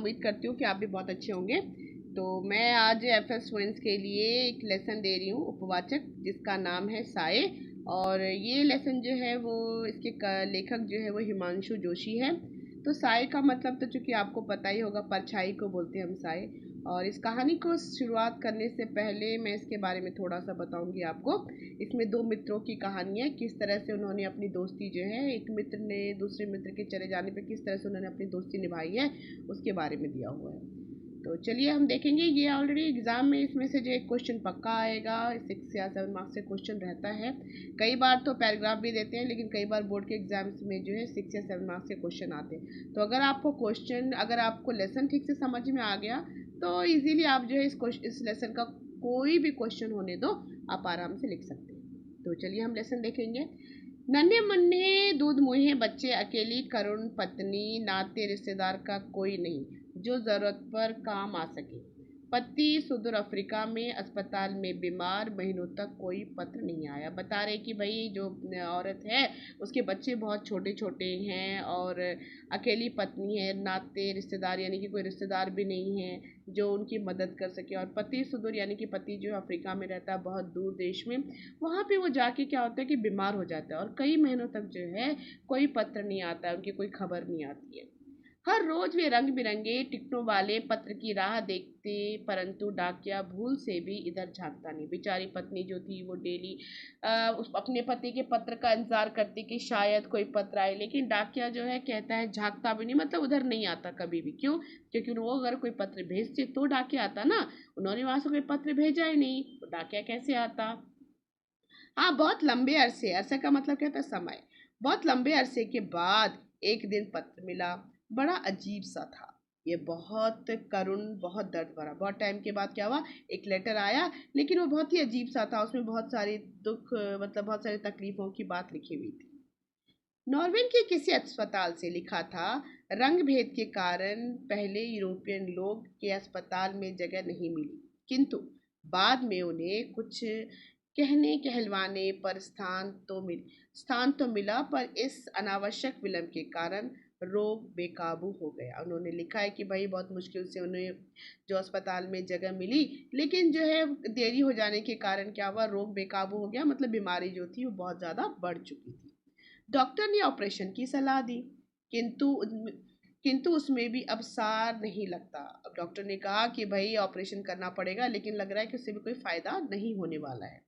उम्मीद करती हूँ कि आप भी बहुत अच्छे होंगे। तो मैं आज एफएस स्टूडेंट्स के लिए एक लेसन दे रही हूँ, उपवाचक, जिसका नाम है साए। और ये लेसन जो है वो इसके लेखक जो है वो हिमांशु जोशी है। तो साए का मतलब तो चूंकि आपको पता ही होगा, परछाई को बोलते हैं हम साए। और इस कहानी को शुरुआत करने से पहले मैं इसके बारे में थोड़ा सा बताऊंगी आपको। इसमें दो मित्रों की कहानी है, किस तरह से उन्होंने अपनी दोस्ती जो है, एक मित्र ने दूसरे मित्र के चले जाने पर किस तरह से उन्होंने अपनी दोस्ती निभाई है, उसके बारे में दिया हुआ है। तो चलिए हम देखेंगे। ये ऑलरेडी एग्जाम में इसमें से जो एक क्वेश्चन पक्का आएगा, 6 या 7 मार्क्स से क्वेश्चन रहता है। कई बार तो पैराग्राफ भी देते हैं, लेकिन कई बार बोर्ड के एग्जाम्स में जो है 6 या 7 मार्क्स के क्वेश्चन आते हैं। तो अगर आपको लेसन ठीक से समझ में आ गया तो इजीली आप जो है इस लेसन का कोई भी क्वेश्चन होने दो, आप आराम से लिख सकते हैं। तो चलिए हम लेसन देखेंगे। नन्हे मुन्ने दूध मुहे बच्चे, अकेली करुण पत्नी, नाते रिश्तेदार का कोई नहीं जो जरूरत पर काम आ सके। पति सुदूर अफ्रीका में अस्पताल में बीमार, महीनों तक कोई पत्र नहीं आया। बता रहे कि भाई जो औरत है उसके बच्चे बहुत छोटे छोटे हैं और अकेली पत्नी है, नाते रिश्तेदार यानी कि कोई रिश्तेदार भी नहीं है जो उनकी मदद कर सके। और पति सुदूर यानी कि पति जो अफ्रीका में रहता है, बहुत दूर देश में, वहाँ पे वो जाके क्या होता है कि बीमार हो जाता है और कई महीनों तक जो है कोई पत्र नहीं आता है, उनकी कोई खबर नहीं आती है। हर रोज वे रंग बिरंगे टिकटों वाले पत्र की राह देखते, परंतु डाकिया भूल से भी इधर झांकता नहीं। बेचारी पत्नी जो थी वो डेली उस अपने पति के पत्र का इंतजार करती कि शायद कोई पत्र आए, लेकिन डाकिया जो है कहता है झांकता भी नहीं, मतलब उधर नहीं आता कभी भी। क्यों? क्योंकि वो अगर कोई पत्र भेजते तो डाकिया आता ना, उन्होंने वहां से कोई पत्र भेजा ही नहीं तो डाकिया कैसे आता। हाँ, बहुत लंबे अरसे, अरसे का मतलब क्या था, समय। बहुत लंबे अरसे के बाद एक दिन पत्र मिला। बड़ा अजीब सा था ये, बहुत करुण, बहुत दर्द भरा। बहुत टाइम के बाद क्या हुआ, एक लेटर आया, लेकिन वो बहुत ही अजीब सा था। उसमें बहुत सारी दुख, मतलब बहुत सारी तकलीफों की बात लिखी हुई थी। नॉर्वे के किसी अस्पताल से लिखा था। रंग भेद के कारण पहले यूरोपियन लोग के अस्पताल में जगह नहीं मिली, किंतु बाद में उन्हें कुछ कहने कहलवाने पर स्थान तो मिला, पर इस अनावश्यक विलंब के कारण रोग बेकाबू हो गया। उन्होंने लिखा है कि भाई बहुत मुश्किल से उन्हें जो अस्पताल में जगह मिली, लेकिन जो है देरी हो जाने के कारण क्या हुआ, रोग बेकाबू हो गया, मतलब बीमारी जो थी वो बहुत ज़्यादा बढ़ चुकी थी। डॉक्टर ने ऑपरेशन की सलाह दी, किंतु किंतु उसमें भी अब सार नहीं लगता। अब डॉक्टर ने कहा कि भाई ऑपरेशन करना पड़ेगा, लेकिन लग रहा है कि उससे भी कोई फायदा नहीं होने वाला है।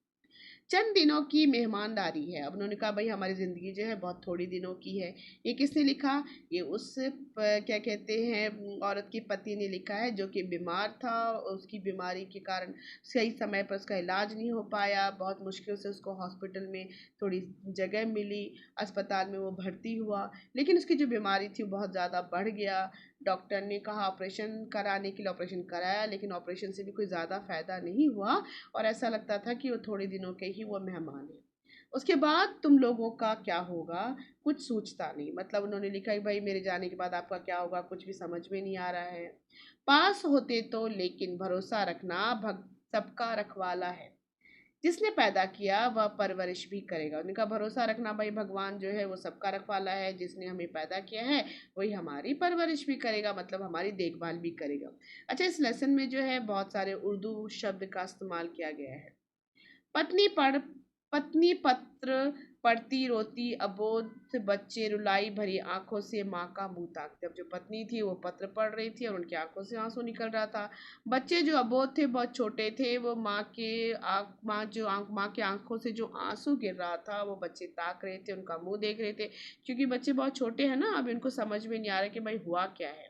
चंद दिनों की मेहमानदारी है। अब उन्होंने कहा भाई हमारी ज़िंदगी जो है बहुत थोड़ी दिनों की है। ये किसने लिखा? ये उस क्या कहते हैं, औरत के पति ने लिखा है, जो कि बीमार था। उसकी बीमारी के कारण सही समय पर उसका इलाज नहीं हो पाया, बहुत मुश्किल से उसको हॉस्पिटल में थोड़ी जगह मिली, अस्पताल में वो भर्ती हुआ, लेकिन उसकी जो बीमारी थी वो बहुत ज़्यादा बढ़ गया। डॉक्टर ने कहा ऑपरेशन कराने के लिए, ऑपरेशन कराया, लेकिन ऑपरेशन से भी कोई ज़्यादा फायदा नहीं हुआ और ऐसा लगता था कि वो थोड़े दिनों के ही वो मेहमान है। उसके बाद तुम लोगों का क्या होगा, कुछ सोचता नहीं। मतलब उन्होंने लिखा कि भाई मेरे जाने के बाद आपका क्या होगा, कुछ भी समझ में नहीं आ रहा है। पास होते तो, लेकिन भरोसा रखना भग सबका रखवाला है। जिसने पैदा किया वह परवरिश भी करेगा। उनका भरोसा रखना भाई, भगवान जो है वो सबका रखवाला है, जिसने हमें पैदा किया है वही हमारी परवरिश भी करेगा, मतलब हमारी देखभाल भी करेगा। अच्छा, इस लेसन में जो है बहुत सारे उर्दू शब्द का इस्तेमाल किया गया है। पत्नी पढ़ पत्नी पत्र पढ़ती रोती अबोध बच्चे, रुलाई भरी आंखों से माँ का मुंह ताकते। अब जो पत्नी थी वो पत्र पढ़ रही थी और उनकी आंखों से आंसू निकल रहा था। बच्चे जो अबोध थे, बहुत छोटे थे, वो माँ के आंखों से जो आंसू गिर रहा था वो बच्चे ताक रहे थे, उनका मुंह देख रहे थे, क्योंकि बच्चे बहुत छोटे हैं ना, अब इनको समझ में नहीं आ रहा कि भाई हुआ क्या है।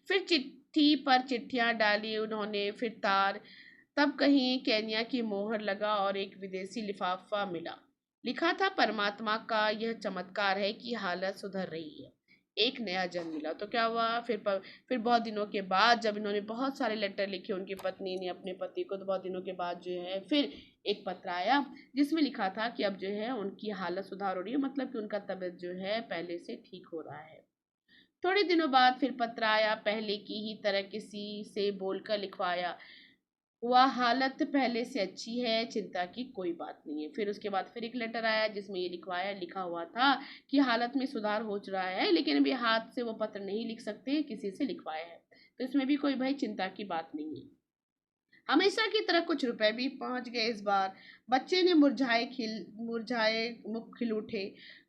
फिर चिट्ठी पर चिट्ठियां डाली उन्होंने, फिर तार, तब कहीं केन्या की मोहर लगा और एक विदेशी लिफाफा मिला। लिखा था परमात्मा का यह चमत्कार है कि हालत सुधर रही है, एक नया जन्म मिला। तो क्या हुआ, फिर बहुत दिनों के बाद जब इन्होंने बहुत सारे लेटर लिखे उनकी पत्नी ने अपने पति को, तो बहुत दिनों के बाद जो है फिर एक पत्र आया जिसमें लिखा था कि अब जो है उनकी हालत सुधार हो रही है, मतलब कि उनका तबीयत जो है पहले से ठीक हो रहा है। थोड़े दिनों बाद फिर पत्र आया, पहले की ही तरह किसी से बोलकर लिखवाया हुआ, हालत पहले से अच्छी है, चिंता की कोई बात नहीं है। फिर उसके बाद फिर एक लेटर आया जिसमें ये लिखा हुआ था कि हालत में सुधार हो रहा है, लेकिन अभी हाथ से वो पत्र नहीं लिख सकते, किसी से लिखवाया है। तो इसमें भी कोई भाई चिंता की बात नहीं है। हमेशा की तरह कुछ रुपए भी पहुंच गए इस बार। बच्चे ने मुरझाए मुख खिल उठे।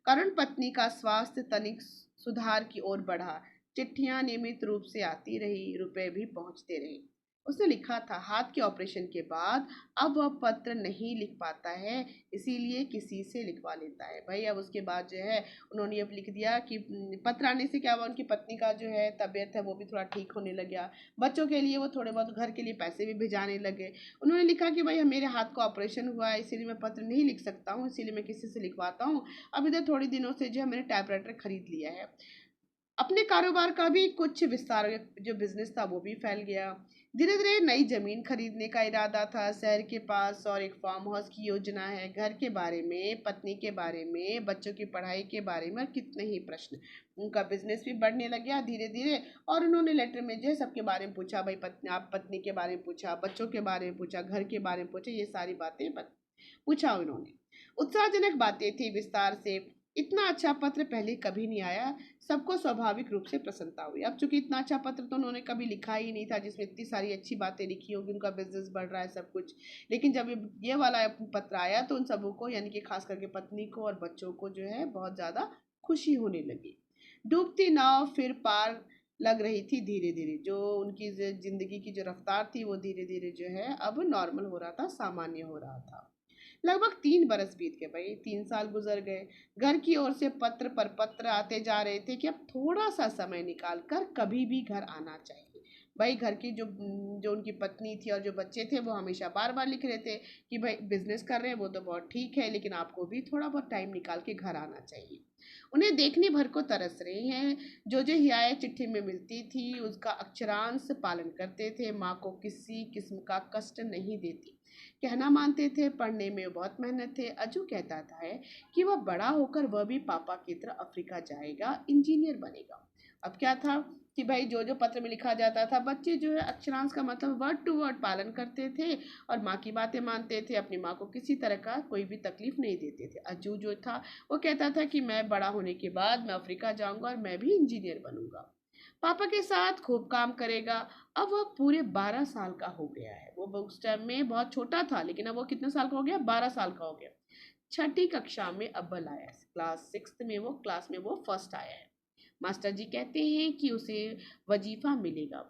करुण पत्नी का स्वास्थ्य तनिक सुधार की ओर बढ़ा। चिट्ठियां नियमित रूप से आती रही, रुपए भी पहुंचते रहे। उसने लिखा था, हाथ के ऑपरेशन के बाद अब वह पत्र नहीं लिख पाता है, इसीलिए किसी से लिखवा लेता है। भाई अब उसके बाद जो है उन्होंने अब लिख दिया कि पत्र आने से क्या हुआ, उनकी पत्नी का जो है तबीयत है वो भी थोड़ा ठीक होने लग गया। बच्चों के लिए वो थोड़े बहुत घर के लिए पैसे भी भिजाने लगे। उन्होंने लिखा कि भाई मेरे हाथ का ऑपरेशन हुआ है, इसीलिए मैं पत्र नहीं लिख सकता हूँ, इसीलिए मैं किसी से लिखवाता हूँ। अब इधर थोड़े दिनों से जो है मैंने टाइपराइटर खरीद लिया है। अपने कारोबार का भी कुछ विस्तार, जो बिजनेस था वो भी फैल गया। धीरे धीरे नई जमीन खरीदने का इरादा था शहर के पास, और एक फार्म हाउस की योजना है। घर के बारे में, पत्नी के बारे में, बच्चों की पढ़ाई के बारे में, और कितने ही प्रश्न। उनका बिजनेस भी बढ़ने लग गया धीरे धीरे। और उन्होंने लेटर में जो है सबके बारे में पूछा, भाई पत्नी, आप पत्नी के बारे में पूछा, बच्चों के बारे में पूछा, घर के बारे में पूछा, ये सारी बातें पूछा उन्होंने। उत्साहजनक बातें थी विस्तार से। इतना अच्छा पत्र पहले कभी नहीं आया। सबको स्वाभाविक रूप से प्रसन्नता हुई। अब चूंकि इतना अच्छा पत्र तो उन्होंने कभी लिखा ही नहीं था जिसमें इतनी सारी अच्छी बातें लिखी होगी, उनका बिजनेस बढ़ रहा है सब कुछ। लेकिन जब ये वाला पत्र आया तो उन सबों को, यानी कि खास करके पत्नी को और बच्चों को जो है बहुत ज्यादा खुशी होने लगी। डूबती नाव फिर पार लग रही थी धीरे धीरे। जो उनकी जिंदगी की जो रफ्तार थी वो धीरे धीरे जो है अब नॉर्मल हो रहा था, सामान्य हो रहा था। लगभग 3 बरस बीत गए भाई, 3 साल गुजर गए। घर की ओर से पत्र पर पत्र आते जा रहे थे कि अब थोड़ा सा समय निकाल कर कभी भी घर आना चाहिए। भाई घर की जो जो उनकी पत्नी थी और जो बच्चे थे वो हमेशा बार बार लिख रहे थे कि भाई बिजनेस कर रहे हैं वो तो बहुत ठीक है, लेकिन आपको भी थोड़ा बहुत टाइम निकाल के घर आना चाहिए। उन्हें देखने भर को तरस रहे हैं। जो जो हियाएं चिट्ठी में मिलती थी उसका अक्षरांश पालन करते थे। माँ को किसी किस्म का कष्ट नहीं देती, कहना मानते थे। पढ़ने में बहुत मेहनत थे। अजू कहता था है कि वह बड़ा होकर वह भी पापा की तरह अफ्रीका जाएगा, इंजीनियर बनेगा। अब क्या था कि भाई जो जो पत्र में लिखा जाता था, बच्चे जो है अक्षरांश का मतलब वर्ड टू वर्ड पालन करते थे और माँ की बातें मानते थे। अपनी माँ को किसी तरह का कोई भी तकलीफ नहीं देते थे। अज्जू जो था वो कहता था कि मैं बड़ा होने के बाद मैं अफ्रीका जाऊंगा और मैं भी इंजीनियर बनूंगा, पापा के साथ खूब काम करेगा। अब वह पूरे 12 साल का हो गया है। वो उस टाइम में बहुत छोटा था, लेकिन अब वो कितने साल का हो गया, 12 साल का हो गया। छठी कक्षा में अव्वल आया है। क्लास 6 में वो क्लास में वो फर्स्ट आया है। मास्टर जी कहते हैं कि उसे वजीफा मिलेगा,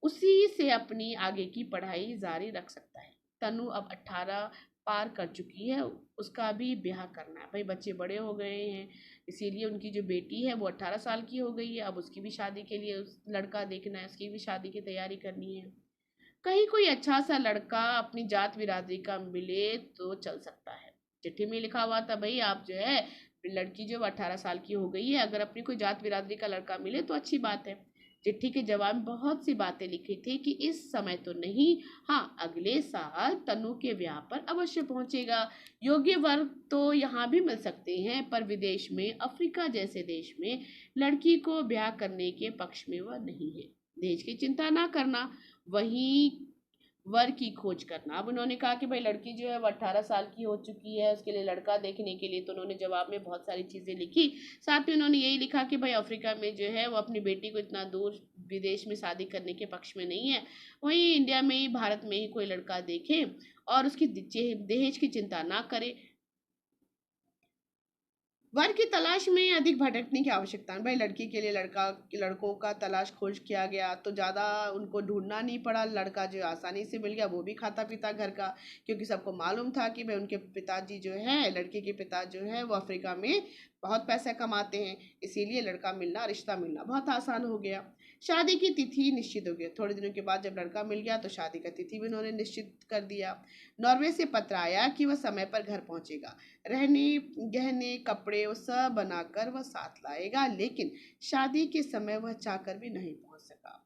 उसी से अपनी आगे की पढ़ाई जारी रख सकता है। तनु अब 18 पार कर चुकी है, उसका भी ब्याह करना है। भाई बच्चे बड़े हो गए हैं, इसीलिए उनकी जो बेटी है वो 18 साल की हो गई है। अब उसकी भी शादी के लिए उस लड़का देखना है, उसकी भी शादी की तैयारी करनी है। कहीं कोई अच्छा सा लड़का अपनी जात बिरादरी का मिले तो चल सकता है। चिट्ठी में लिखा हुआ था, भाई आप जो है लड़की जो 18 साल की हो गई है, अगर अपनी कोई जात बिरादरी का लड़का मिले तो अच्छी बात है। चिट्ठी के जवाब में बहुत सी बातें लिखी थी कि इस समय तो नहीं, हाँ अगले साल तनु के ब्याह पर अवश्य पहुंचेगा। योग्य वर्ग तो यहाँ भी मिल सकते हैं, पर विदेश में, अफ्रीका जैसे देश में लड़की को ब्याह करने के पक्ष में वह नहीं है। दहेज की चिंता ना करना, वहीं वर की खोज करना। अब उन्होंने कहा कि भाई लड़की जो है वो 18 साल की हो चुकी है, उसके लिए लड़का देखने के लिए तो उन्होंने जवाब में बहुत सारी चीज़ें लिखी। साथ में उन्होंने यही लिखा कि भाई अफ्रीका में जो है वो अपनी बेटी को इतना दूर विदेश में शादी करने के पक्ष में नहीं है, वहीं इंडिया में ही, भारत में ही कोई लड़का देखे और उसकी दहेज की चिंता ना करे। वर की तलाश में अधिक भटकने की आवश्यकता नहीं। भाई लड़की के लिए लड़कों का तलाश खोज किया गया तो ज़्यादा उनको ढूंढना नहीं पड़ा। लड़का जो आसानी से मिल गया, वो भी खाता पीता घर का, क्योंकि सबको मालूम था कि भाई उनके पिताजी जो है, लड़के के पिता जो है वो अफ्रीका में बहुत पैसे कमाते हैं, इसीलिए लड़का मिलना, रिश्ता मिलना बहुत आसान हो गया। शादी की तिथि निश्चित हो गई। थोड़े दिनों के बाद जब लड़का मिल गया तो शादी का तिथि भी उन्होंने निश्चित कर दिया। नॉर्वे से पत्र आया कि वह समय पर घर पहुंचेगा, रहने गहने कपड़े वो सब बनाकर वह साथ लाएगा, लेकिन शादी के समय वह चाहकर भी नहीं पहुंच सका।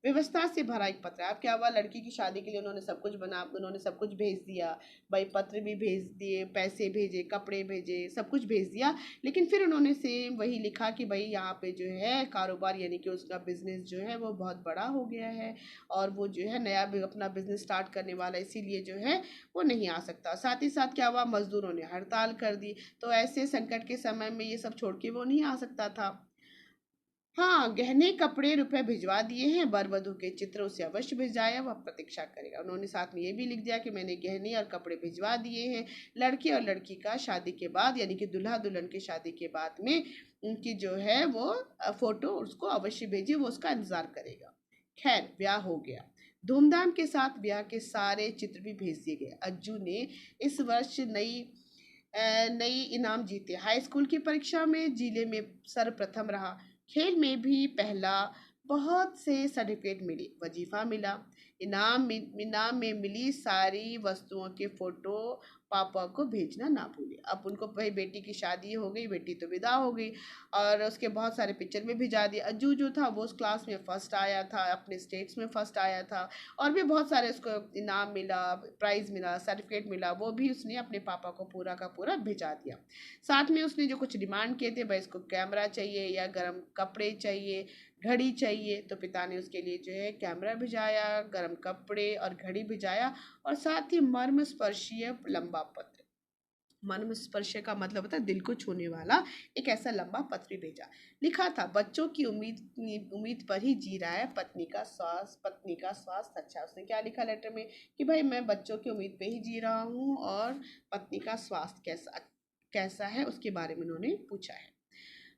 व्यवस्था से भरा एक पत्र। अब क्या हुआ, लड़की की शादी के लिए उन्होंने सब कुछ भेज दिया। भाई पत्र भी भेज दिए, पैसे भेजे, कपड़े भेजे, सब कुछ भेज दिया। लेकिन फिर उन्होंने सेम वही लिखा कि भाई यहाँ पे जो है कारोबार, यानी कि उसका बिजनेस जो है वो बहुत बड़ा हो गया है और वो जो है नया भी अपना बिजनेस स्टार्ट करने वाला है, इसीलिए जो है वो नहीं आ सकता। साथ ही साथ क्या हुआ, मजदूरों ने हड़ताल कर दी, तो ऐसे संकट के समय में ये सब छोड़ के वो नहीं आ सकता था। हाँ, गहने, कपड़े, रुपए भिजवा दिए हैं, वर वधू के चित्र उसे अवश्य भिजवाया, वह प्रतीक्षा करेगा। उन्होंने साथ में ये भी लिख दिया कि मैंने गहने और कपड़े भिजवा दिए हैं। लड़के और लड़की का शादी के बाद यानी कि दूल्हा दुल्हन की शादी के बाद में उनकी जो है वो फोटो उसको अवश्य भेजिए, वो उसका इंतजार करेगा। खैर, ब्याह हो गया। धूमधाम के साथ ब्याह के सारे चित्र भी भेज दिए गए। अज्जू ने इस वर्ष नई इनाम जीते। हाई स्कूल की परीक्षा में जिले में सर्वप्रथम रहा। खेल में भी पहला। बहुत से सर्टिफिकेट मिले, वजीफा मिला। इनाम में मिली सारी वस्तुओं के फोटो पापा को भेजना ना भूले। अब उनको भाई बेटी की शादी हो गई, बेटी तो विदा हो गई और उसके बहुत सारे पिक्चर में भिजा दिए। अज्जू जो था वो उस क्लास में फर्स्ट आया था, अपने स्टेट्स में फर्स्ट आया था और भी बहुत सारे उसको इनाम मिला, प्राइज़ मिला, सर्टिफिकेट मिला, वो भी उसने अपने पापा को पूरा का पूरा भिजा दिया। साथ में उसने जो कुछ डिमांड किए थे, भाई इसको कैमरा चाहिए या गर्म कपड़े चाहिए, घड़ी चाहिए, तो पिता ने उसके लिए जो है कैमरा भिजाया, गर्म कपड़े और घड़ी भिजाया और साथ ही मर्म स्पर्शीय लंबा पत्र। मर्म स्पर्श का मतलब होता है दिल को छूने वाला एक ऐसा लंबा पत्र भेजा। लिखा था, बच्चों की उम्मीद पर ही जी रहा है, पत्नी का स्वास्थ्य अच्छा। उसने क्या लिखा लेटर में कि भाई मैं बच्चों की उम्मीद पे ही जी रहा हूँ और पत्नी का स्वास्थ्य कैसा कैसा है उसके बारे में उन्होंने पूछा है।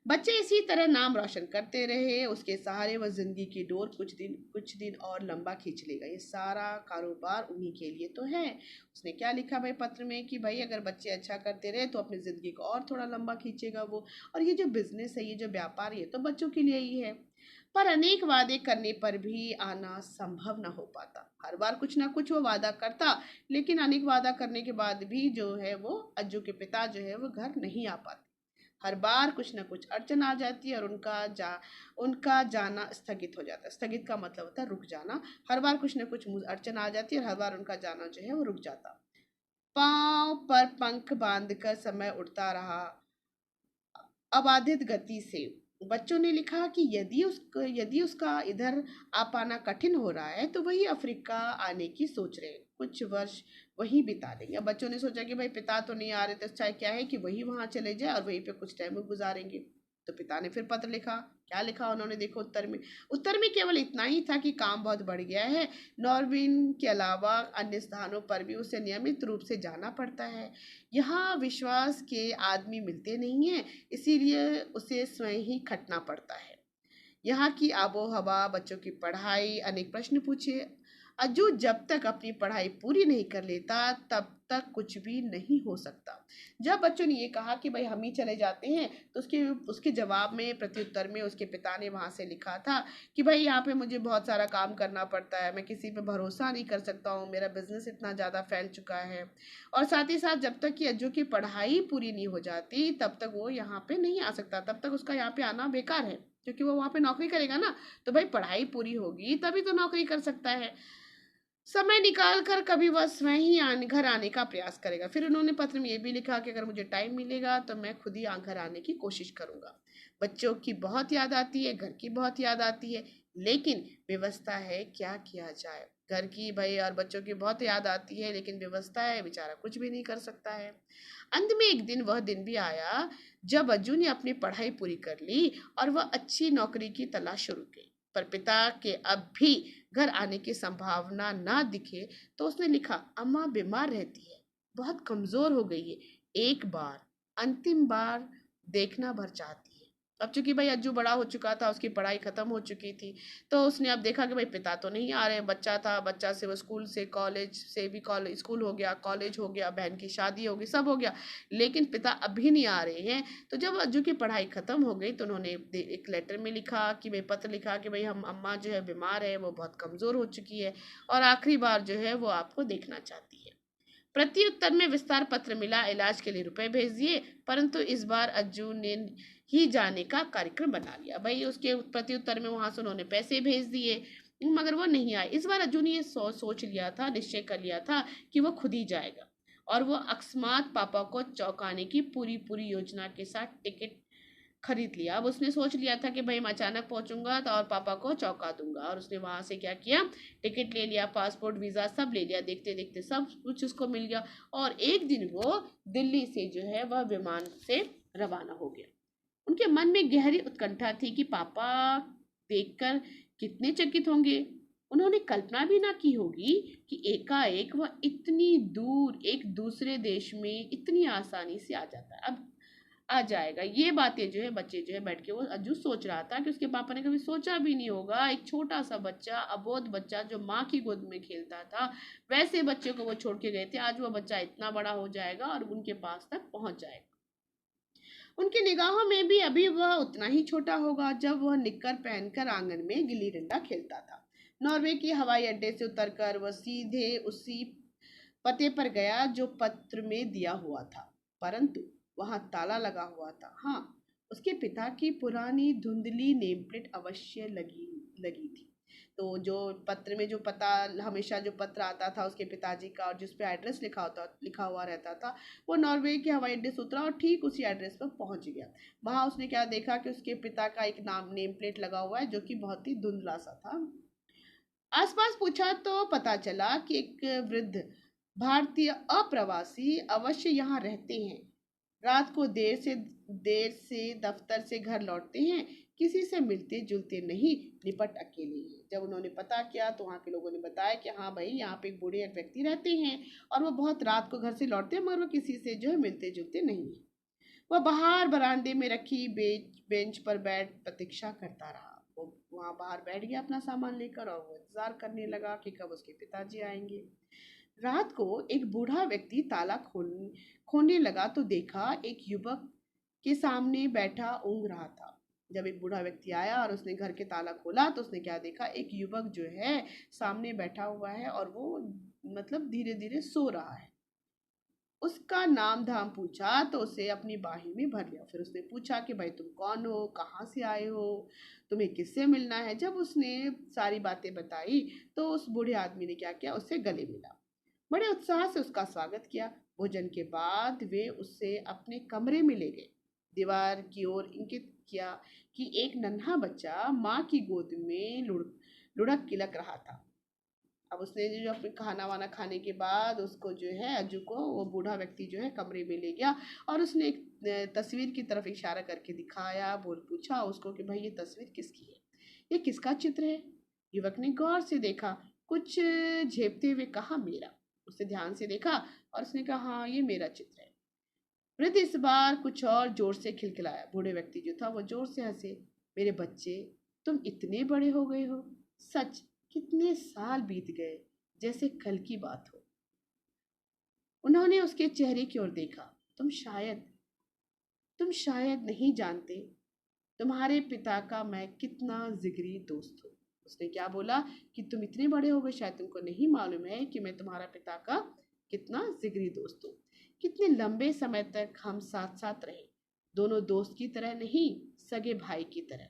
बच्चे इसी तरह नाम रोशन करते रहे, उसके सहारे वह जिंदगी की डोर कुछ दिन और लंबा खींच लेगा। ये सारा कारोबार उन्हीं के लिए तो है। उसने क्या लिखा भाई पत्र में कि भाई अगर बच्चे अच्छा करते रहे तो अपनी जिंदगी को और थोड़ा लंबा खींचेगा वो। और ये जो बिजनेस है, ये जो व्यापार, ये तो बच्चों के लिए ही है। पर अनेक वादे करने पर भी आना संभव न हो पाता। हर बार कुछ ना कुछ वो वादा करता, लेकिन अनेक वादा करने के बाद भी जो है वो अज्जू के पिता जो है वो घर नहीं आ पाते। हर बार कुछ ना कुछ अड़चन आ जाती है और उनका जाना स्थगित हो जाता है। स्थगित का मतलब होता है रुक जाना। हर बार कुछ ना कुछ अड़चन आ जाती है और हर बार उनका जाना जो है वो रुक जाता। पाँव पर पंख बांधकर समय उड़ता रहा अबाधित गति से। बच्चों ने लिखा कि यदि उसका इधर आ पाना कठिन हो रहा है तो वही अफ्रीका आने की सोच रहे हैं। कुछ वर्ष वहीं बिता लेंगे। अब बच्चों ने सोचा कि भाई पिता तो नहीं आ रहे, तो अच्छा क्या है कि वही वहां चले जाए और वहीं पे कुछ टाइम गुजारेंगे। तो पिता ने फिर पत्र लिखा। क्या लिखा उन्होंने, देखो उत्तर में केवल इतना ही था कि काम बहुत बढ़ गया है। नॉर्विन के अलावा अन्य स्थानों पर भी उसे नियमित रूप से जाना पड़ता है। यहाँ विश्वास के आदमी मिलते नहीं हैं, इसीलिए उसे स्वयं ही खटना पड़ता है। यहाँ की आबो हवा, बच्चों की पढ़ाई, अनेक प्रश्न पूछे। अज्जू जब तक अपनी पढ़ाई पूरी नहीं कर लेता तब तक कुछ भी नहीं हो सकता। जब बच्चों ने ये कहा कि भाई हम ही चले जाते हैं, तो उसके जवाब में, प्रत्युत्तर में उसके पिता ने वहां से लिखा था कि भाई यहाँ पे मुझे बहुत सारा काम करना पड़ता है, मैं किसी पे भरोसा नहीं कर सकता हूँ, मेरा बिजनेस इतना ज़्यादा फैल चुका है और साथ ही साथ जब तक कि अज्जू की पढ़ाई पूरी नहीं हो जाती तब तक वो यहाँ पे नहीं आ सकता, तब तक उसका यहाँ पे आना बेकार है क्योंकि वो वहाँ पे नौकरी करेगा ना। तो भाई पढ़ाई पूरी होगी तभी तो नौकरी कर सकता है। समय निकाल कर कभी वह स्वयं ही घर आने का प्रयास करेगा। फिर उन्होंने पत्र में ये भी लिखा कि अगर मुझे टाइम मिलेगा तो मैं खुद ही घर आने की कोशिश करूंगा। बच्चों की बहुत याद आती है, घर की बहुत याद आती है, लेकिन व्यवस्था है, क्या किया जाए। घर की भाई और बच्चों की बहुत याद आती है, लेकिन व्यवस्था है, बेचारा कुछ भी नहीं कर सकता है। अंत में एक दिन वह दिन भी आया जब अज्जू ने अपनी पढ़ाई पूरी कर ली और वह अच्छी नौकरी की तलाश शुरू की। पर पिता के अब भी घर आने की संभावना ना दिखे तो उसने लिखा, अम्मा बीमार रहती है, बहुत कमजोर हो गई है, एक बार अंतिम बार देखना भर चाहती है। अब चूंकि भाई अज्जू बड़ा हो चुका था, उसकी पढ़ाई खत्म हो चुकी थी, तो उसने अब देखा कि भाई पिता तो नहीं आ रहे। बच्चा था, बच्चा से वो स्कूल से कॉलेज से भी, कॉलेज स्कूल हो गया, कॉलेज हो गया, बहन की शादी हो गई, सब हो गया, लेकिन पिता अभी नहीं आ रहे हैं। तो जब अज्जू की पढ़ाई खत्म हो गई तो उन्होंने एक लेटर में लिखा कि भाई, पत्र लिखा कि भाई हम अम्मा जो है बीमार है, वो बहुत कमज़ोर हो चुकी है और आखिरी बार जो है वो आपको देखना चाहती है। प्रत्युत्तर में विस्तार पत्र मिला, इलाज के लिए रुपए भेज दिए, परंतु इस बार अज्जू ने ही जाने का कार्यक्रम बना लिया। भाई उसके प्रत्युत्तर में वहां से उन्होंने पैसे भेज दिए, मगर वो नहीं आए। इस बार अज्जू ने ये सोच लिया था, निश्चय कर लिया था कि वो खुद ही जाएगा और वो अकस्मात पापा को चौंकाने की पूरी पूरी योजना के साथ टिकट खरीद लिया। अब उसने सोच लिया था कि भाई मैं अचानक पहुंचूंगा तो और पापा को चौंका दूंगा, और उसने वहां से क्या किया, टिकट ले लिया, पासपोर्ट वीजा सब ले लिया। देखते देखते सब कुछ उसको मिल गया और एक दिन वो दिल्ली से जो है वह विमान से रवाना हो गया। उनके मन में गहरी उत्कंठा थी कि पापा देखकर कितने चकित होंगे। उन्होंने कल्पना भी ना की होगी कि एकाएक वह इतनी दूर एक दूसरे देश में इतनी आसानी से आ जाता है, अब आ जाएगा। ये बातें जो है बच्चे जो है बैठ के वो अज्जू सोच रहा था कि उसके पापा ने कभी सोचा भी नहीं होगा, एक छोटा सा बच्चा, अबोध बच्चा जो माँ की गोद में खेलता था, वैसे बच्चे को वो छोड़ के गए थे। आज वो बच्चा इतना बड़ा हो जाएगा और उनके पास तक पहुंच जाएगा। उनकी निगाहों में भी अभी वह उतना ही छोटा होगा जब वह निक्कर पहनकर आंगन में गिल्ली डंडा खेलता था। नॉर्वे के हवाई अड्डे से उतरकर वह सीधे उसी पते पर गया जो पत्र में दिया हुआ था, परंतु वहां ताला लगा हुआ था। हाँ, उसके पिता की पुरानी धुंधली नेम प्लेट अवश्य लगी लगी थी। तो जो पत्र में जो पता, हमेशा जो पत्र आता था उसके पिताजी का और जिस पे एड्रेस लिखा हुआ रहता था, वो नॉर्वे के हवाई अड्डे से उतरा और ठीक उसी एड्रेस पर पहुंच गया। वहां उसने क्या देखा कि उसके पिता का एक नाम नेम प्लेट लगा हुआ है जो कि बहुत ही धुंधला सा था। आसपास पूछा तो पता चला कि एक वृद्ध भारतीय अप्रवासी अवश्य यहाँ रहते हैं। रात को देर से दफ्तर से घर लौटते हैं, किसी से मिलते जुलते नहीं, निपट अकेले हैं। जब उन्होंने पता किया तो वहाँ के लोगों ने बताया कि हाँ भाई, यहाँ पे एक बूढ़े व्यक्ति रहते हैं और वो बहुत रात को घर से लौटते हैं, मगर वो किसी से जो है मिलते जुलते नहीं है। वह बाहर बरामदे में रखी बेंच पर बैठ प्रतीक्षा करता रहा। वो वहां बाहर बैठ गया अपना सामान लेकर और वो इंतजार करने लगा कि कब उसके पिताजी आएंगे। रात को एक बूढ़ा व्यक्ति ताला खोलने लगा तो देखा एक युवक के सामने बैठा ऊँघ रहा था। जब एक बूढ़ा व्यक्ति आया और उसने घर के ताला खोला तो उसने क्या देखा, एक युवक जो है सामने बैठा हुआ है और वो मतलब धीरे धीरे सो रहा है। उसका नाम धाम पूछा तो उसे अपनी बाही में भर लिया। फिर उसने पूछा कि भाई तुम कौन हो, कहाँ से आए हो, तुम्हें किससे मिलना है। जब उसने सारी बातें बताई तो उस बूढ़े आदमी ने क्या किया, उससे गले मिला, बड़े उत्साह से उसका स्वागत किया। भोजन के बाद वे उससे अपने कमरे में ले गए। दीवार की ओर इंगित किया कि एक नन्हा बच्चा माँ की गोद में लुढ़क किलक रहा था। अब उसने जो अपने खाना वाना खाने के बाद उसको जो है अज्जू को वो बूढ़ा व्यक्ति जो है कमरे में ले गया और उसने एक तस्वीर की तरफ इशारा करके दिखाया, बोल पूछा उसको कि भाई ये तस्वीर किसकी है, ये किसका चित्र है। युवक ने गौर से देखा, कुछ झेपते हुए कहा मेरा। उसने ध्यान से देखा और उसने कहा हाँ ये मेरा चित्र है। वृद्ध इस बार कुछ और जोर से खिलखिलाया। बूढ़े व्यक्ति जो था वो जोर से हंसे, मेरे बच्चे तुम इतने बड़े हो गए हो, सच कितने साल बीत गए, जैसे कल की बात हो। उन्होंने उसके चेहरे की ओर देखा, तुम शायद नहीं जानते तुम्हारे पिता का मैं कितना जिगरी दोस्त हूँ। उसने क्या बोला कि तुम इतने बड़े हो गए, शायद तुमको नहीं मालूम है कि मैं तुम्हारा पिता का कितना जिगरी दोस्त हूँ। कितने लंबे समय तक हम साथ साथ रहे, दोनों दोस्त की तरह नहीं, सगे भाई की तरह।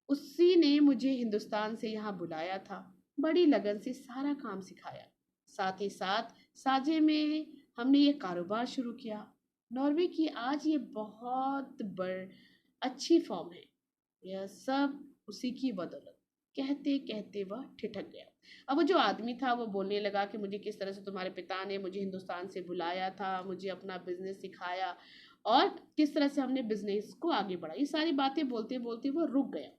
उसी ने मुझे हिंदुस्तान से यहाँ बुलाया था, बड़ी लगन से सारा काम सिखाया। साथ ही साथ साझे में हमने ये कारोबार शुरू किया। नॉर्वे की आज ये बहुत बड़ अच्छी फॉर्म है, यह सब उसी की बदौलत। कहते कहते वह ठिठक गया। अब वो जो आदमी था वो बोलने लगा कि मुझे किस तरह से तुम्हारे पिता ने मुझे हिंदुस्तान से बुलाया था, मुझे अपना बिजनेस सिखाया और किस तरह से हमने बिजनेस को आगे बढ़ाया। ये सारी बातें बोलते बोलते वो रुक गया।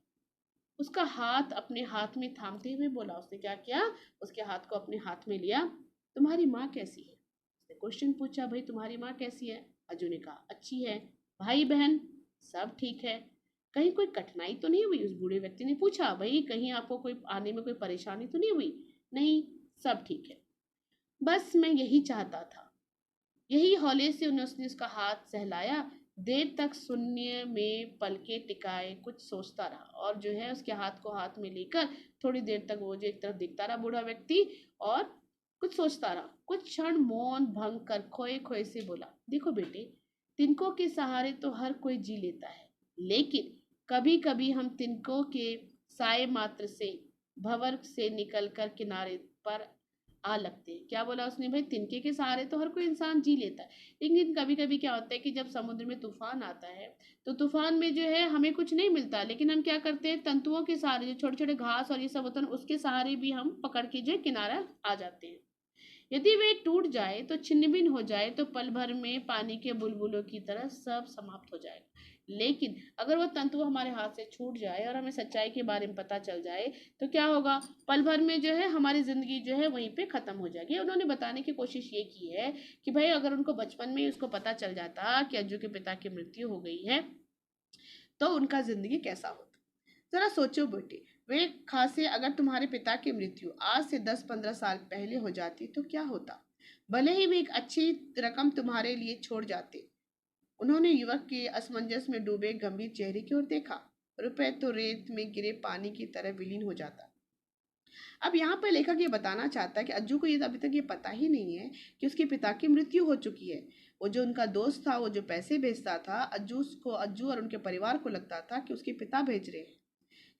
उसका हाथ अपने हाथ में थामते हुए बोला, उसने क्या किया, उसके हाथ को अपने हाथ में लिया। तुम्हारी माँ कैसी है? उसने क्वेश्चन पूछा, भाई तुम्हारी माँ कैसी है? अजू ने कहा अच्छी है। भाई बहन सब ठीक है? कहीं कोई कठिनाई तो नहीं हुई? उस बूढ़े व्यक्ति ने पूछा, भाई कहीं आपको कोई आने में कोई परेशानी तो नहीं हुई? नहीं, सब ठीक है। बस मैं यही चाहता था। यही हौले से उसने उसका हाथ सहलाया। देर तक शून्य में पलके टिकाए कुछ सोचता रहा और जो है उसके हाथ को हाथ में लेकर थोड़ी देर तक वो जो एक तरफ देखता रहा बूढ़ा व्यक्ति और कुछ सोचता रहा। कुछ क्षण मौन भंग कर खोए खोए से बोला, देखो बेटे, तिनकों के सहारे तो हर कोई जी लेता है, लेकिन कभी कभी हम तिनकों के साए मात्र से भंवर से निकलकर किनारे पर आ लगते हैं। क्या बोला उसने, भाई तिनके के सहारे तो हर कोई इंसान जी लेता है, लेकिन कभी कभी क्या होता है कि जब समुद्र में तूफान आता है तो तूफान में जो है हमें कुछ नहीं मिलता, लेकिन हम क्या करते हैं, तंतुओं के सहारे, जो छोटे छोटे घास और ये सब होता है उसके सहारे भी हम पकड़ के जो है किनारा आ जाते हैं। यदि वे टूट जाए तो छिन्न भिन्न हो जाए तो पल भर में पानी के बुलबुलों की तरह सब समाप्त हो जाएगा। लेकिन अगर वो तंतु हमारे हाथ से छूट जाए और हमें सच्चाई के बारे में पता चल जाए तो क्या होगा, पल भर में जो है हमारी जिंदगी जो है वहीं पे खत्म हो जाएगी। उन्होंने बताने की कोशिश ये की है कि भाई अगर उनको बचपन में ही उसको पता चल जाता कि अज्जू के पिता की मृत्यु हो गई है तो उनका जिंदगी कैसा होता। जरा सोचो बेटी, वे खासे अगर तुम्हारे पिता की मृत्यु आज से 10-15 साल पहले हो जाती तो क्या होता। भले ही वे एक अच्छी रकम तुम्हारे लिए छोड़ जाते। उन्होंने युवक के असमंजस में डूबे गंभीर चेहरे की ओर देखा। रुपए तो रेत में गिरे पानी की तरह विलीन हो जाता। अब यहाँ पर लेखक ये बताना चाहता है कि अज्जू को ये अभी तक ये पता ही नहीं है कि उसके पिता की मृत्यु हो चुकी है। वो जो उनका दोस्त था, वो जो पैसे भेजता था, अज्जू और उनके परिवार को लगता था कि उसके पिता भेज रहे हैं,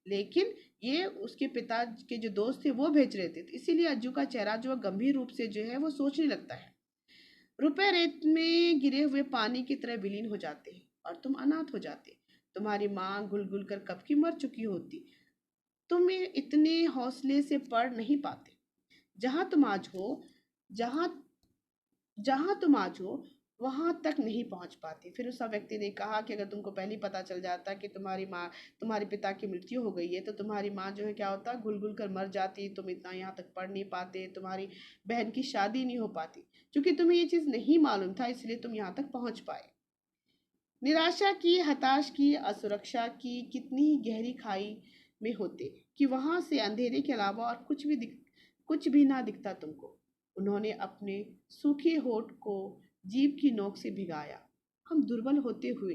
लेकिन ये उसके पिता के जो दोस्त थे वो भेज रहे थे। तो इसीलिए अज्जू का चेहरा जो गंभीर रूप से जो है वो सोचने लगता है। रुपए रेत में गिरे हुए पानी की तरह विलीन हो जाते हैं और तुम अनाथ हो जाते। तुम्हारी माँ घुल घुल कर कब की मर चुकी होती। तुम इतने हौसले से पढ़ नहीं पाते। जहाँ तुम आज हो जहाँ जहाँ तुम आज हो वहां तक नहीं पहुंच पाती। फिर उस व्यक्ति ने कहा कि अगर तुमको पहले ही पता चल जाता कि तुम्हारे पिता की मृत्यु हो गई है तो तुम्हारी माँ जो है क्या होता, घुल घुल कर मर जाती। तुम इतना यहाँ तक पढ़ नहीं पाते, तुम्हारी बहन की शादी नहीं हो पाती। क्योंकि तुम्हें ये चीज़ नहीं मालूम था इसलिए तुम यहाँ तक पहुंच पाए। निराशा की, हताश की, असुरक्षा की कितनी ही गहरी खाई में होते कि वहां से अंधेरे के अलावा और कुछ भी ना दिखता तुमको। उन्होंने अपने सूखे होठ को जीभ की नोक से भिगाया। हम दुर्बल होते हुए,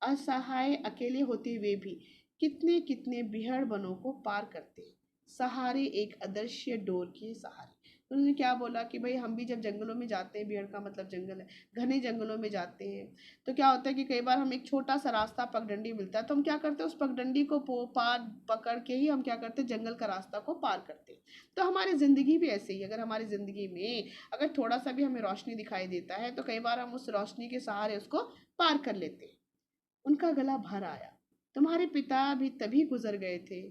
असहाय, अकेले होते हुए भी कितने कितने बिहड़ बनों को पार करते, सहारे एक अदृश्य डोर के सहारे। उन्होंने क्या बोला कि भाई हम भी जब जंगलों में जाते हैं, बिहड़ का मतलब जंगल है, घने जंगलों में जाते हैं तो क्या होता है कि कई बार हम एक छोटा सा रास्ता पगडंडी मिलता है तो हम क्या करते हैं, उस पगडंडी को पार पकड़ के ही हम क्या करते हैं, जंगल का रास्ता को पार करते हैं। तो हमारी ज़िंदगी भी ऐसे ही, अगर हमारी ज़िंदगी में अगर थोड़ा सा भी हमें रोशनी दिखाई देता है तो कई बार हम उस रोशनी के सहारे उसको पार कर लेते हैं। उनका गला भर आया। तुम्हारे पिता भी तभी गुजर गए थे।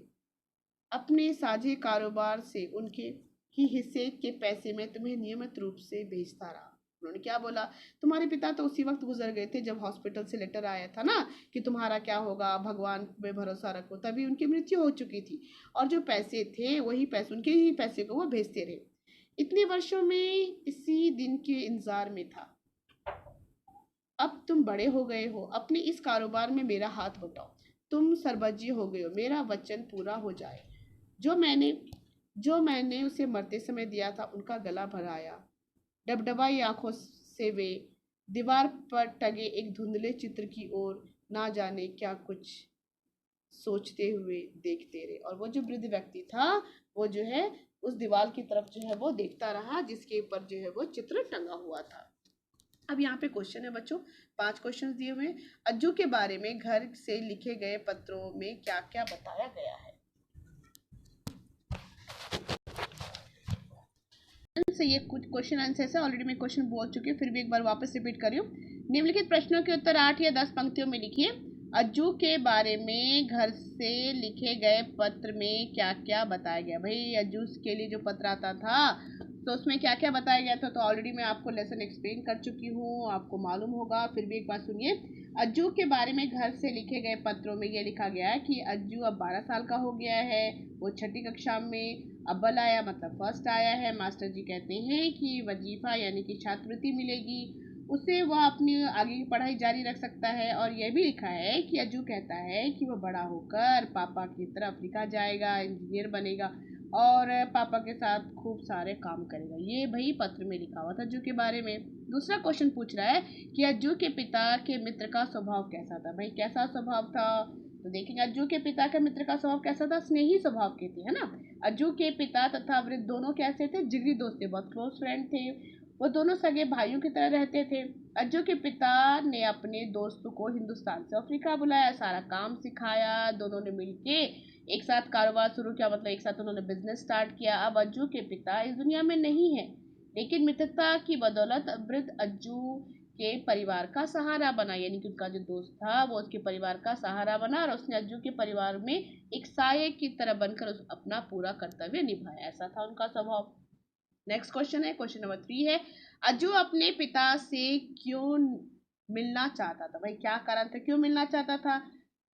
अपने साझे कारोबार से उनके ही हिस्से के पैसे में तुम्हें नियमित रूप से भेजता रहा। उन्होंने क्या बोला, तुम्हारे पिता तो उसी वक्त गुजर गए थे जब हॉस्पिटल से लेटर आया था ना कि तुम्हारा क्या होगा, भगवान पे भरोसा रखो, तभी उनकी मृत्यु हो चुकी थी। और जो पैसे थे वही पैसे, उनके ही पैसे को वो भेजते रहे। इतने वर्षों में इसी दिन के इंतजार में था। अब तुम बड़े हो गए हो, अपने इस कारोबार में मेरा हाथ बटाओ। तुम सरबज्जी हो गए हो, मेरा वचन पूरा हो जाए। जो मैंने जो मैंने उसे मरते समय दिया था। उनका गला भर आया। डबडबाई आंखों से वे दीवार पर टंगे एक धुंधले चित्र की ओर ना जाने क्या कुछ सोचते हुए देखते रहे। और वो जो वृद्ध व्यक्ति था वो जो है उस दीवार की तरफ जो है वो देखता रहा जिसके ऊपर जो है वो चित्र टंगा हुआ था। अब यहाँ पे क्वेश्चन है बच्चों, 5 क्वेश्चन दिए हुए हैं। अज्जू के बारे में घर से लिखे गए पत्रों में क्या क्या बताया गया है। से ये कुछ क्वेश्चन आंसर है, ऑलरेडी मैं क्वेश्चन बोल चुकी हूँ, फिर भी एक बार वापस रिपीट कर रही हूँ। निम्नलिखित प्रश्नों के उत्तर 8 या 10 पंक्तियों में लिखिए। अज्जू के बारे में घर से लिखे गए पत्र में क्या क्या बताया गया। भाई अज्जू के लिए जो पत्र आता था तो उसमें क्या क्या बताया गया था, तो ऑलरेडी मैं आपको लेसन एक्सप्लेन कर चुकी हूँ, आपको मालूम होगा, फिर भी एक बार सुनिए। अज्जू के बारे में घर से लिखे गए पत्रों में ये लिखा गया है कि अज्जू अब 12 साल का हो गया है। वो 6ठी कक्षा में अव्वल आया, मतलब फर्स्ट आया है। मास्टर जी कहते हैं कि वजीफा यानी कि छात्रवृत्ति मिलेगी, उससे वह अपनी आगे की पढ़ाई जारी रख सकता है। और यह भी लिखा है कि अज्जू कहता है कि वह बड़ा होकर पापा की तरह अफ्रीका जाएगा, इंजीनियर बनेगा और पापा के साथ खूब सारे काम करेगा। ये भाई पत्र में लिखा हुआ था अज्जू के बारे में। दूसरा क्वेश्चन पूछ रहा है कि अज्जू के पिता के मित्र का स्वभाव कैसा था। भाई कैसा स्वभाव था, तो देखेंगे अज्जू के पिता के मित्र का स्वभाव कैसा था, स्नेही स्वभाव के थे, है ना। अज्जू के पिता तथा वृद्ध दोनों कैसे थे, जिगरी दोस्त थे, बहुत क्लोज फ्रेंड थे। वो दोनों सगे भाइयों की तरह रहते थे। अज्जू के पिता ने अपने दोस्तों को हिंदुस्तान से अफ्रीका बुलाया, सारा काम सिखाया, दोनों ने मिलके एक साथ कारोबार शुरू किया, मतलब एक साथ उन्होंने बिजनेस स्टार्ट किया। अब अज्जू के पिता इस दुनिया में नहीं है, लेकिन मित्रता की बदौलत वृद्ध अज्जू के परिवार का सहारा बना, यानी कि उनका जो दोस्त था वो उसके परिवार का सहारा बना और उसने अज्जू के परिवार में एक साये की तरह बनकर अपना पूरा कर्तव्य निभाया। ऐसा था उनका स्वभाव। नेक्स्ट क्वेश्चन है, क्वेश्चन नंबर 3 है, अज्जू अपने पिता से क्यों मिलना चाहता था। भाई क्या कारण था, क्यों मिलना चाहता था?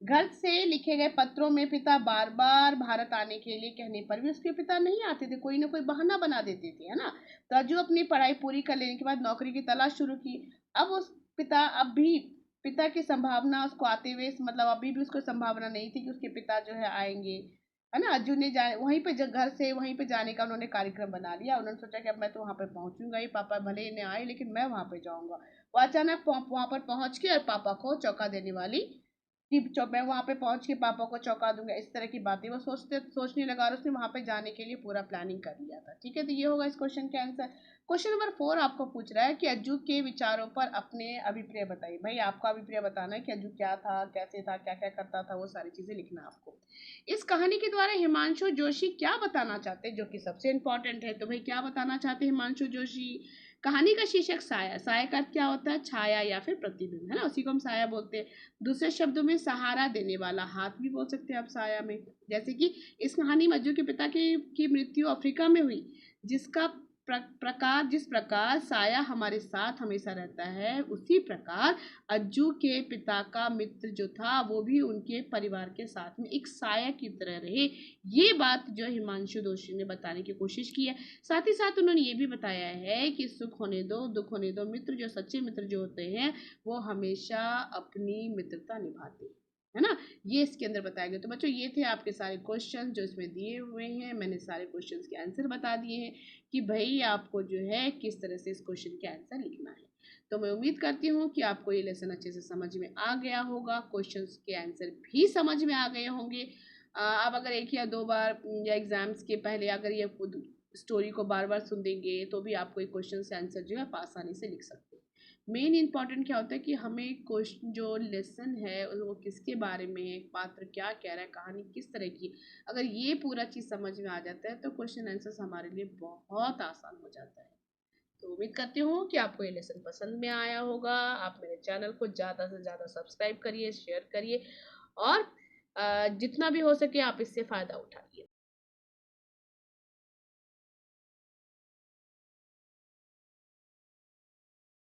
घर से लिखे गए पत्रों में पिता बार बार भारत आने के लिए कहने पर भी उसके पिता नहीं आते थे, कोई ना कोई बहाना बना देते थे, है ना। तो अज्जू अपनी पढ़ाई पूरी कर लेने के बाद नौकरी की तलाश शुरू की। अब उस पिता अब भी पिता की संभावना उसको आते हुए, मतलब अभी भी उसको संभावना नहीं थी कि उसके पिता जो है आएंगे, है ना। अज्जू ने वहीं पे घर से वहीं पे जाने का उन्होंने कार्यक्रम बना लिया। उन्होंने सोचा कि अब मैं तो वहां पे पहुंचूंगा ही, पापा भले ही नहीं आए लेकिन मैं वहां पे जाऊंगा। वो अचानक वहां पर पहुंच के और पापा को चौंका देने वाली कि मैं वहां पे पहुंच के पापा को चौंका दूंगा, इस तरह की बातें वो सोचने लगा और उसने वहां पे जाने के लिए पूरा प्लानिंग कर लिया था। ठीक है, तो ये होगा इस क्वेश्चन का आंसर। क्वेश्चन नंबर 4 आपको पूछ रहा है कि अज्जू के विचारों पर अपने अभिप्राय बताइए। भाई आपका अभिप्राय बताना है कि अज्जू क्या था, कैसे था, क्या क्या करता था, वो सारी चीजें लिखना आपको। इस कहानी के द्वारा हिमांशु जोशी क्या बताना चाहते हैं, जो कि सबसे इंपॉर्टेंट है। तो भाई क्या बताना चाहते हैं हिमांशु जोशी? कहानी का शीर्षक साया। साया का अर्थ क्या होता है? छाया या फिर प्रतिबिंब, है ना, उसी को हम साया बोलते हैं। दूसरे शब्दों में सहारा देने वाला, हाथ भी बोल सकते हैं आप साया में। जैसे कि इस कहानी में अज्जू के पिता की मृत्यु अफ्रीका में हुई, जिसका प्रकार जिस प्रकार साया हमारे साथ हमेशा रहता है, उसी प्रकार अज्जू के पिता का मित्र जो था वो भी उनके परिवार के साथ में एक साया की तरह रहे। ये बात जो हिमांशु जोशी ने बताने की कोशिश की है। साथ ही साथ उन्होंने ये भी बताया है कि सुख होने दो दुख होने दो, मित्र जो सच्चे मित्र जो होते हैं वो हमेशा अपनी मित्रता निभाते हैं, है ना। ये इसके अंदर बताया गया। तो बच्चों ये थे आपके सारे क्वेश्चन जो इसमें दिए हुए हैं। मैंने सारे क्वेश्चंस के आंसर बता दिए हैं कि भाई आपको जो है किस तरह से इस क्वेश्चन के आंसर लिखना है। तो मैं उम्मीद करती हूँ कि आपको ये लेसन अच्छे से समझ में आ गया होगा, क्वेश्चंस के आंसर भी समझ में आ गए होंगे। आप अगर एक या दो बार या एग्जाम्स के पहले अगर ये स्टोरी को बार बार सुन देंगे तो भी आपको एक क्वेश्चन से आंसर जो है आप आसानी से लिख सकते हैं। मेन इंपॉर्टेंट क्या होता है कि हमें क्वेश्चन जो लेसन है वो किसके बारे में है, पात्र क्या कह रहा है, कहानी किस तरह की, अगर ये पूरा चीज़ समझ में आ जाता है तो क्वेश्चन आंसर्स हमारे लिए बहुत आसान हो जाता है। तो उम्मीद करती हूँ कि आपको ये लेसन पसंद में आया होगा। आप मेरे चैनल को ज़्यादा से ज़्यादा सब्सक्राइब करिए, शेयर करिए और जितना भी हो सके आप इससे फ़ायदा उठाएं।